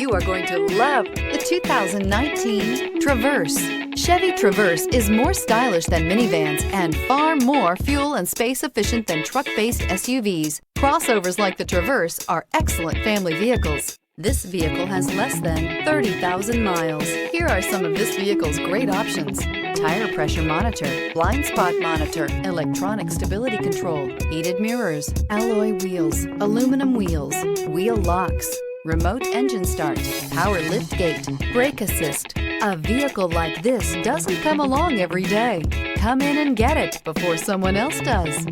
You are going to love the 2019 Traverse. Chevy Traverse is more stylish than minivans and far more fuel and space efficient than truck-based SUVs. Crossovers like the Traverse are excellent family vehicles. This vehicle has less than 30,000 miles. Here are some of this vehicle's great options: tire pressure monitor, blind spot monitor, electronic stability control, heated mirrors, alloy wheels, aluminum wheels, wheel locks, remote engine start, power lift gate, brake assist. A vehicle like this doesn't come along every day. Come in and get it before someone else does.